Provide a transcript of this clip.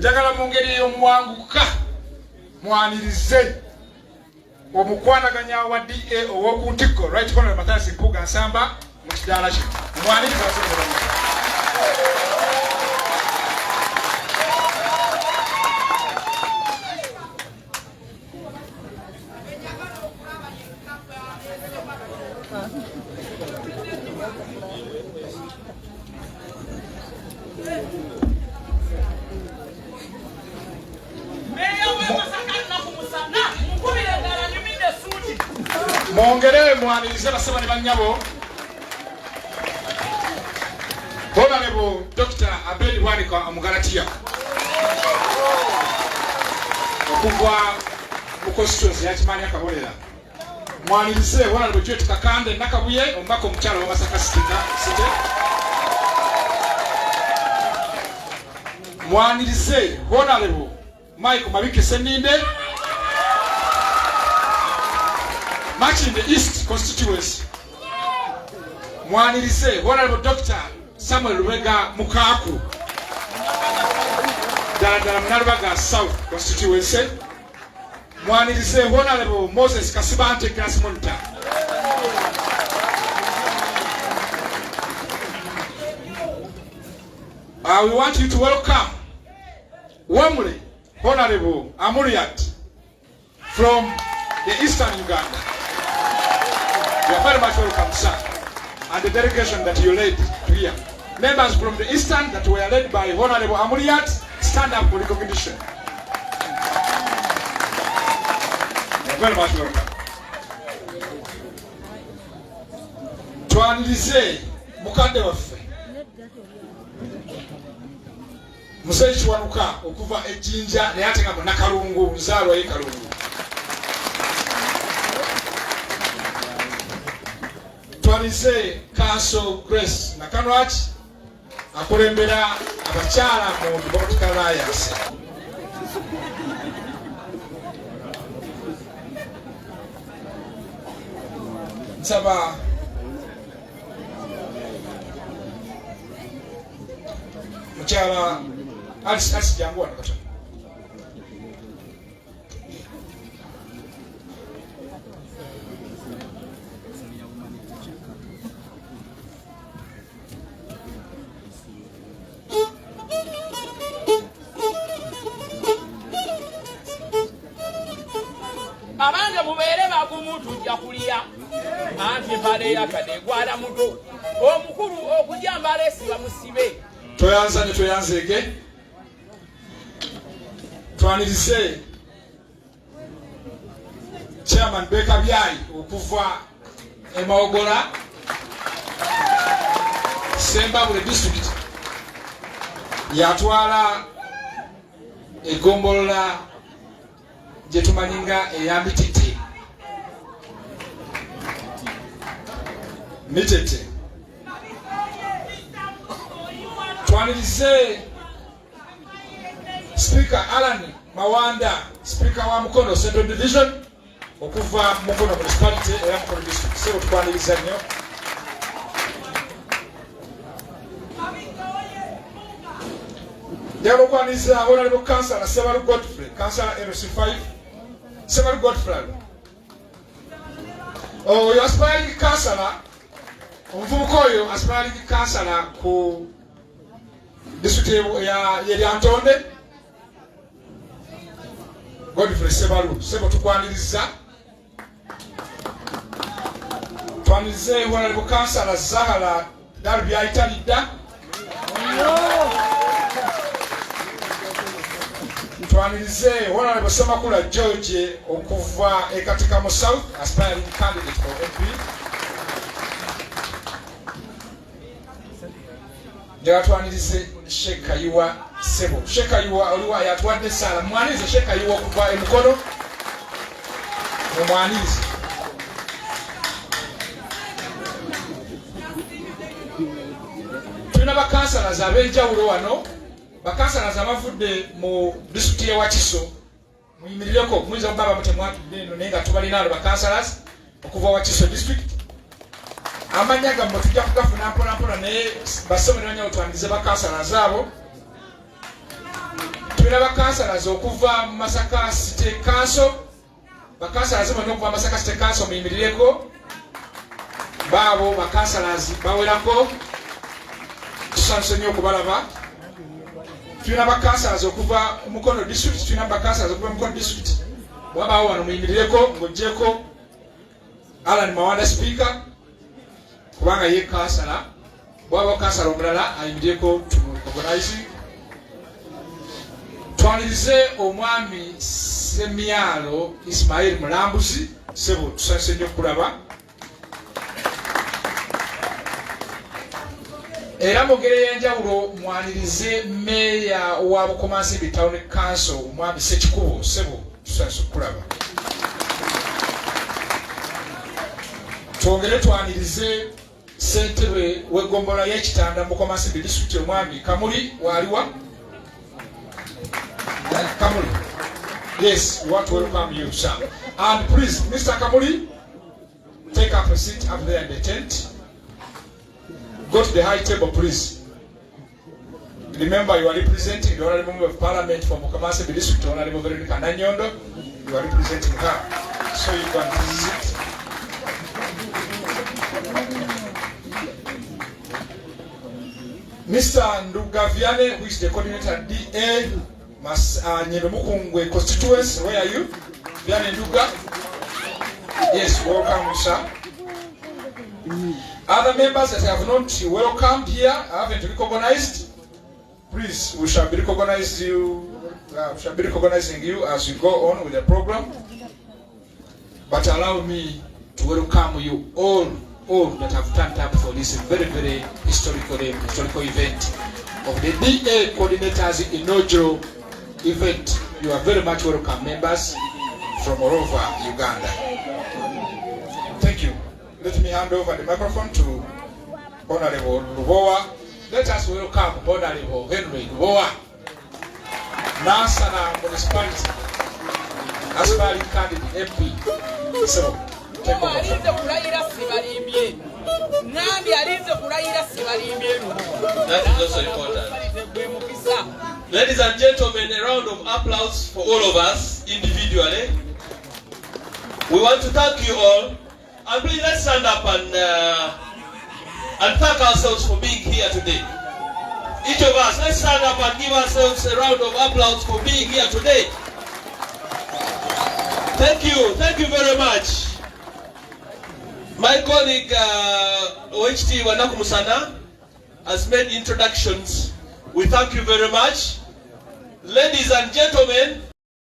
njagala mu ngeri y'omwanguka mwanirize omukwanaganya wa DA ow'oku Ntikko Right Honorable Mathias Mpuuga Nsamba mu kidaala kino. Mwanirize abasomesa. Mwongere mwanirize basaba ne bannyabo. Honorable Dr. Abedi Wanika Omugalatiya okuva mu constituency ya Kimanya Kabolera. Mwanirize Honorable Joet Kakande Nakabuye omubaka omukyala wa Masaka City. Mwanirize Honorable Mike Mabike Seninde much in the East constituency. Mwanirize Honorable Dr. Samuel Lubega Mukaku Dada Mnarubaga South constituency. Mwanirize Honorable Moses Kasibante Krasimonta. We want you to welcome warmly Honorable Amuriat from the Eastern Uganda. You are very much welcome, sir, and the delegation that you led to here. Members from the Eastern that were led by Honorable Amuriat, stand up for recognition. You are very much welcome. Twanirize mukadde waffe Musechi Wanuka okuva Ejjinja naye ate nga Munakalungu nzaalwa y'Ekalungu. Twanirize Council Grace Nakanwaki akulembera abakyala mu Democratic Alliance. Nsaba mukyala Alice jangu wano katono. Abanga mubeere bagumu tujja kulya anti mpale yakade gwala muto omukulu okujja mbale siba musibe. Toyanza ne toyanzege. Twanirize Chairman Beka Byai okuva Emaogola Sembabule district yatwala egombolola gyetumaninga eyambitete mitete. Twanirize Speaker Alan Mawanda, Speaker wa Mukono Central Division okuva Mukono Municipality era Mukono District. Sebo twaniriza nnyo. Njagala okwaniriza Honorable Councillor Sebalu Godfrey, Councillor LC5. Sebalu Godfrey. Oyo aspiring councillor, omuvubuka oyo aspiring councillor ku district ya Lyantonde. Godfrey Sebalu, Sebo tukwaniriza. Twanirize Honorable Councillor Zahara Darby Aitalida. Twanirize Honorable Semakula George okuva Ekatikamo South, aspiring candidate for MP. Njagala twanirize Sheikh Kayuwa Sebo. Sheikh Kayuwa oliwa yatwadde sala. Mwanirize Sheikh Kayuwa okuva Emukono. Mwanirize. Tulina bakansalazi ab'enjawulo wano. Bakansalazi abavudde mu disitulikiti y'e Wakiso. Muyimirireko muyinza okubaba mutemwatudde eno naye nga tubalina bakansalazi okuva Wakiso district. Amanya gammwe tujja kugafuna mpolampola naye basomero nnyo twanirize bakansalazi abo. Tulina bakansalazi okuva mu Masaka City Council. Bakansalazi bonna okuva mu Masaka City Council muyimirireko. Baabo bakansalazi bawerako. Tusanuse nnyo okubalaba. Tulina bakansalazi okuva mu Mukono District. Tulina bakansalazi okuva mu Mukono District. Wabaawo wano muyimirireko ng'oggyeko Alan Mawanda Speaker. Kubanga ye kansala. Bwaba kansala omulala ayimirireko tumuorganize. Twanirize omwami Semyalo Ismail Mulambuzi sebo tusanse nnyo kulaba. Era mugere yenjawulo mwanirize meya wa Bukomansimbi Town Council omwami Sekikubo sebo tusanse kulaba. Twongere twanirize ssentebe w'eggombolola y'ekitanda mu Bukomansimbi District omwami Kamuli waliwa. Kamuli. Yes, we want to welcome you, sir. And please, Mr. Kamuli, take up a seat up there in the tent. Go to the high table, please. Remember, you are representing the Honorable Member of Parliament from Bukomansimbi District, Honorable Veronica Nanyondo. You are representing her. So you can sit. Mr. Ndugaviane, who is the coordinator DA, Nyemukungwe constituency. Where are you? Viane Nduga. Yes, welcome, sir. Other members that have not welcomed here, haven't recognized. Please, we shall be recognizing you as you go on with the program. But allow me to welcome you all that have turned up for this very, very historical event of the DA coordinators inaugural event. You are very much welcome, members from all over Uganda. Thank you. Let me hand over the microphone to Honorable Lubowa. Let us welcome Honorable Henry Lubowa, Nansana Municipality, aspiring candidate MP. So, take over. That is also important. Ladies and gentlemen, a round of applause for all of us individually. We want to thank you all. And please let's stand up and thank ourselves for being here today. Each of us, let's stand up and give ourselves a round of applause for being here today. Thank you very much. My colleague OHT Wanakumusana has made introductions. We thank you very much. Ladies and gentlemen,